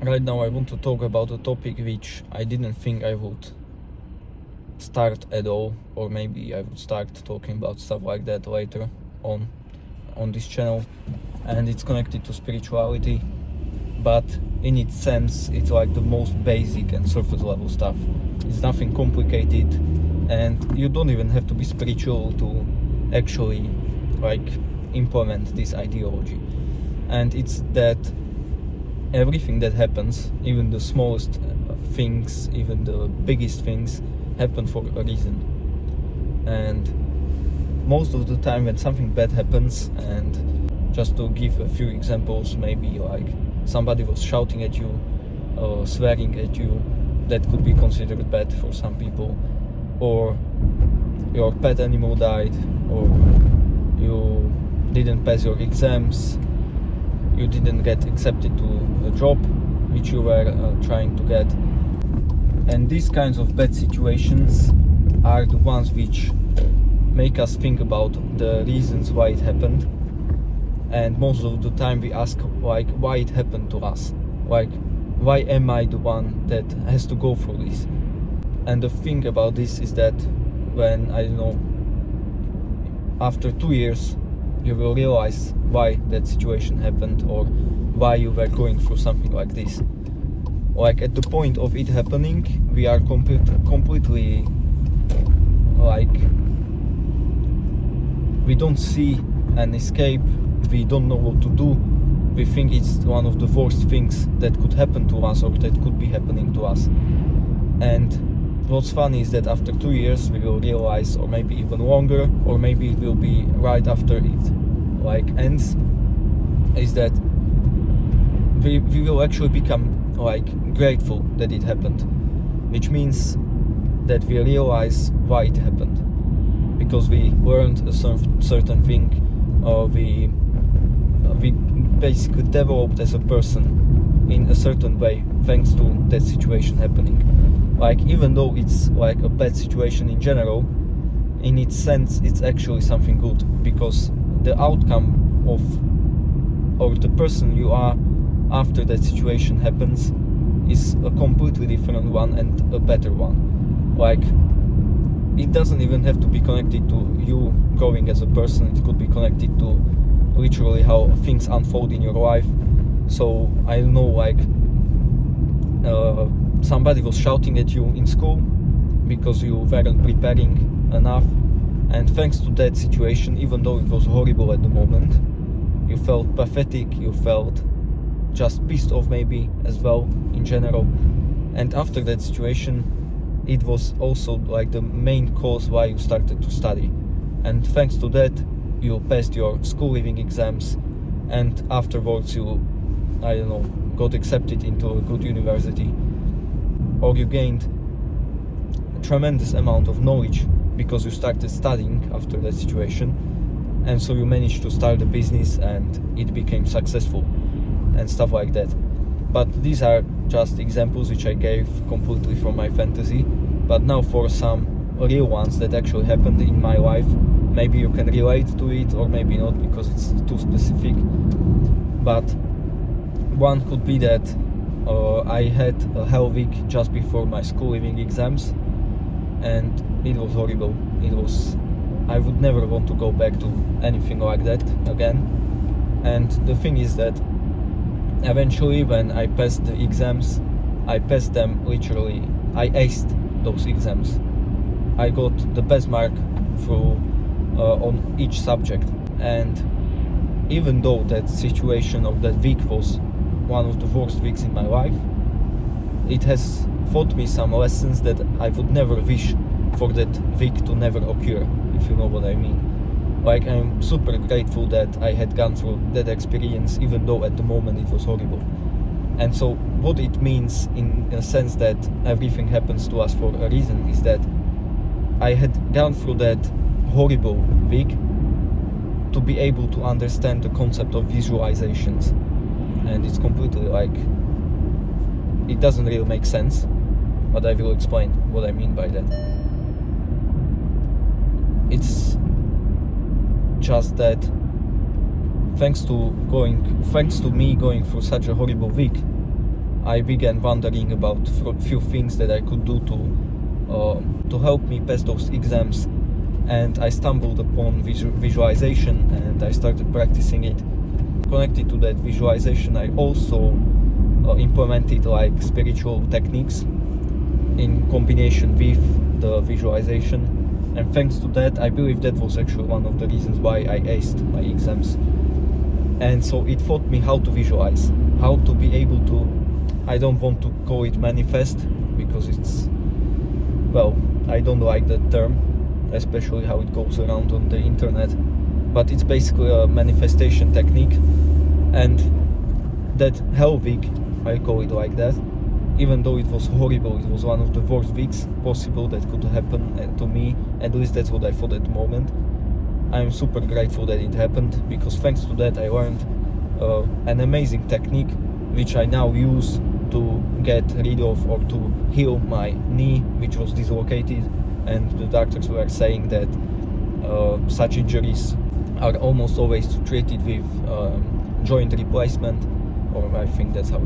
Right now I want to talk about a topic which I didn't think I would start at all, or maybe I would start talking about stuff like that later on this channel, and it's connected to spirituality, but in its sense it's like the most basic and surface level stuff. It's nothing complicated, and you don't even have to be spiritual to actually like implement this ideology. And it's that everything that happens, even the smallest things, even the biggest things, happen for a reason. And most of the time when something bad happens, and just to give a few examples, maybe like somebody was shouting at you, swearing at you, that could be considered bad for some people, or your pet animal died, or you didn't pass your exams, you didn't get accepted to a job which you were trying to get. And these kinds of bad situations are the ones which make us think about the reasons why it happened. And most of the time we ask like why it happened to us, like why am I the one that has to go through this. And the thing about this is that when, I don't know, after 2 years you will realize why that situation happened, or why you were going through something like this. Like at the point of it happening, we are completely like, we don't see an escape, we don't know what to do, we think it's one of the worst things that could happen to us, or that could be happening to us. And what's funny is that after 2 years we will realize, or maybe even longer, or maybe it will be right after it like ends, is that we will actually become like grateful that it happened, which means that we realize why it happened, because we learned a certain thing, or we basically developed as a person in a certain way thanks to that situation happening. Like, even though it's like a bad situation in general, in its sense it's actually something good, because the outcome of, or the person you are after that situation happens, is a completely different one and a better one. Like, it doesn't even have to be connected to you growing as a person, it could be connected to literally how things unfold in your life. So I don't know, like somebody was shouting at you in school because you weren't preparing enough, and thanks to that situation, even though it was horrible at the moment, you felt pathetic, you felt just pissed off maybe as well in general, and after that situation it was also like the main cause why you started to study, and thanks to that you passed your school leaving exams, and afterwards you, I don't know, got accepted into a good university, or you gained a tremendous amount of knowledge because you started studying after that situation, and so you managed to start a business and it became successful and stuff like that. But these are just examples which I gave completely from my fantasy. But now for some real ones that actually happened in my life, maybe you can relate to it or maybe not because it's too specific. But one could be that I had a hell week just before my school leaving exams, and it was horrible. I would never want to go back to anything like that again. And the thing is that eventually when I passed the exams, I passed them literally, I aced those exams. I got the best mark through on each subject, and even though that situation of that week was one of the worst weeks in my life, it has taught me some lessons that I would never wish for that week to never occur, if you know what I mean. Like, I'm super grateful that I had gone through that experience, even though at the moment it was horrible. And so what it means in a sense that everything happens to us for a reason is that I had gone through that horrible week to be able to understand the concept of visualizations. And it's completely like, it doesn't really make sense, but I will explain what I mean by that. It's just that thanks to me going through such a horrible week, I began wondering about few things that I could do to help me pass those exams, and I stumbled upon visualization, and I started practicing it. Connected to that visualization, I also implemented like spiritual techniques in combination with the visualization, and thanks to that, I believe that was actually one of the reasons why I aced my exams. And so it taught me how to visualize, how to be able to, I don't want to call it manifest, because it's, well, I don't like that term, especially how it goes around on the internet, but it's basically a manifestation technique. And that hell week, I call it like that, even though it was horrible, it was one of the worst weeks possible that could happen to me, at least that's what I thought at the moment. I'm super grateful that it happened, because thanks to that I learned an amazing technique which I now use to get rid of or to heal my knee, which was dislocated, and the doctors were saying that such injuries are almost always treated with joint replacement, or I think that's how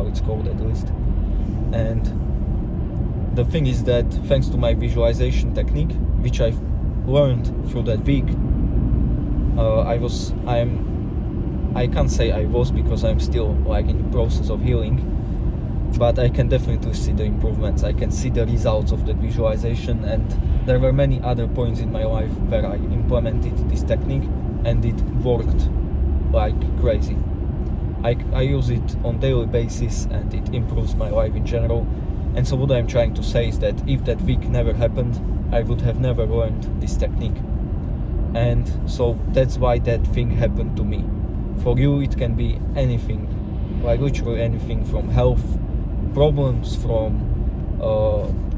it's called at least. And the thing is that thanks to my visualization technique, which I've learned through that week, I can't say I was, because I'm still like in the process of healing, but I can definitely see the improvements. I can see the results of that visualization, and there were many other points in my life where I implemented this technique and it worked like crazy. I use it on daily basis and it improves my life in general. And so what I'm trying to say is that if that week never happened, I would have never learned this technique. And so that's why that thing happened to me. For you it can be anything, like literally anything, from health problems, from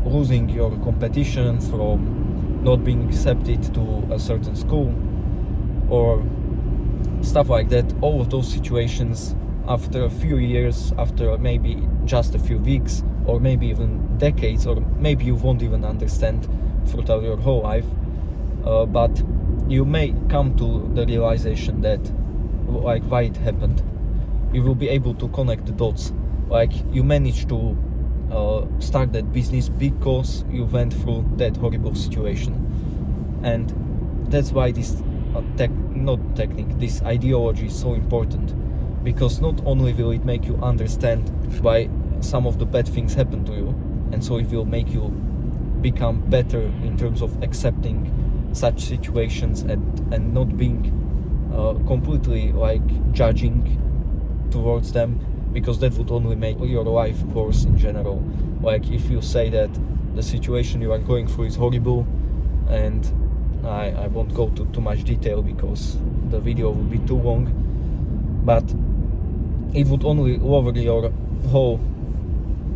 losing your competition, from not being accepted to a certain school, or stuff like that. All of those situations, after a few years, after maybe just a few weeks, or maybe even decades, or maybe you won't even understand throughout your whole life, but you may come to the realization that like why it happened. You will be able to connect the dots, like you managed to start that business because you went through that horrible situation. And that's why this this ideology is so important, because not only will it make you understand why some of the bad things happen to you, and so it will make you become better in terms of accepting such situations and not being completely like judging towards them, because that would only make your life worse in general. Like if you say that the situation you are going through is horrible, and I won't go to too much detail because the video would be too long, but it would only lower your whole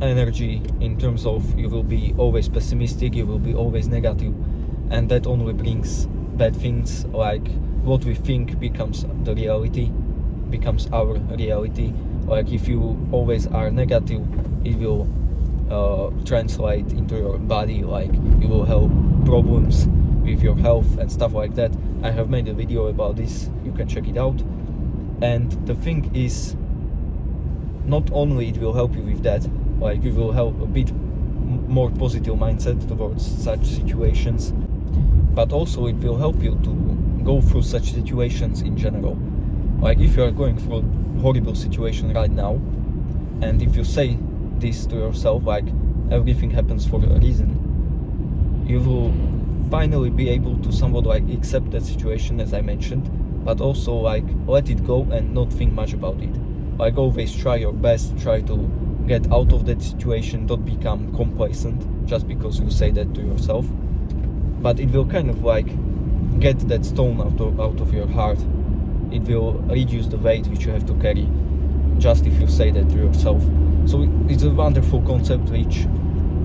energy in terms of you will be always pessimistic, you will be always negative, and that only brings bad things. Like what we think becomes the reality, becomes our reality. Like if you always are negative, it will translate into your body, like you will have problems with your health and stuff like that. I have made a video about this, you can check it out. And the thing is, not only it will help you with that, like you will have a bit more positive mindset towards such situations, but also it will help you to go through such situations in general. Like if you are going through a horrible situation right now, and if you say this to yourself, like everything happens for a reason, you will finally be able to somewhat like accept that situation, as I mentioned, but also like let it go and not think much about it. Like always try your best, try to get out of that situation, don't become complacent just because you say that to yourself, but it will kind of like get that stone out of your heart. It will reduce the weight which you have to carry just if you say that to yourself. So it's a wonderful concept which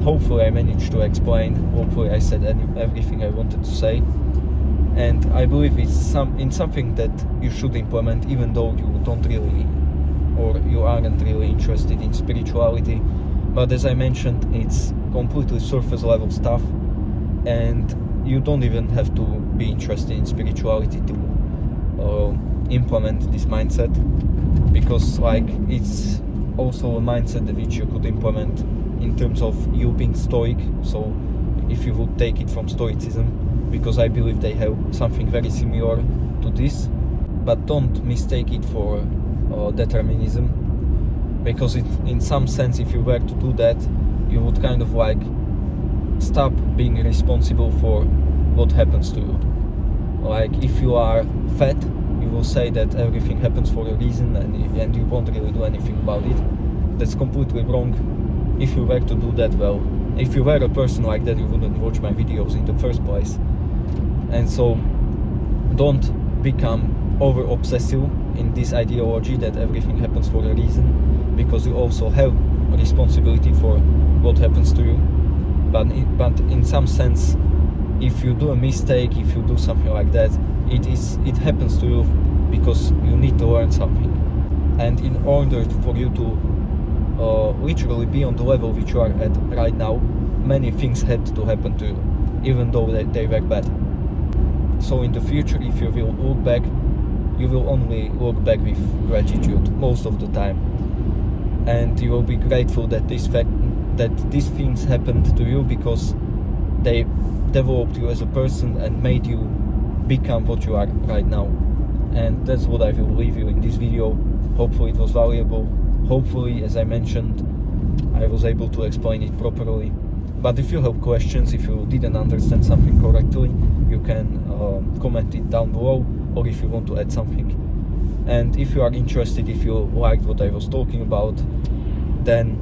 hopefully I managed to explain. Hopefully I said everything I wanted to say, and I believe it's something that you should implement, even though you don't really, or you aren't really interested in spirituality. But as I mentioned, it's completely surface level stuff, and you don't even have to be interested in spirituality to implement this mindset, because like it's also a mindset which you could implement in terms of you being stoic. So if you would take it from stoicism, because I believe they have something very similar to this, but don't mistake it for determinism, because in some sense, if you were to do that, you would kind of like stop being responsible for what happens to you. Like if you are fat, you will say that everything happens for a reason and you won't really do anything about it. That's completely wrong. If you were to do that, well, if you were a person like that, you wouldn't watch my videos in the first place. And so don't become over obsessive in this ideology that everything happens for a reason, because you also have a responsibility for what happens to you. But in some sense, if you do a mistake, if you do something like that, it happens to you because you need to learn something. And in order for you to literally be on the level which you are at right now, many things had to happen to you, even though they were bad. So in the future, if you will look back, you will only look back with gratitude most of the time, and you will be grateful that these things happened to you, because they developed you as a person and made you become what you are right now. And that's what I will leave you in this video. Hopefully it was valuable. Hopefully, as I mentioned, I was able to explain it properly. But if you have questions, if you didn't understand something correctly, you can comment it down below, or if you want to add something. And if you are interested, if you liked what I was talking about, then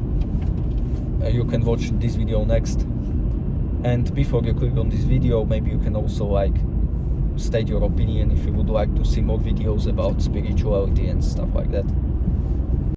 you can watch this video next. And before you click on this video, maybe you can also state your opinion if you would like to see more videos about spirituality and stuff like that.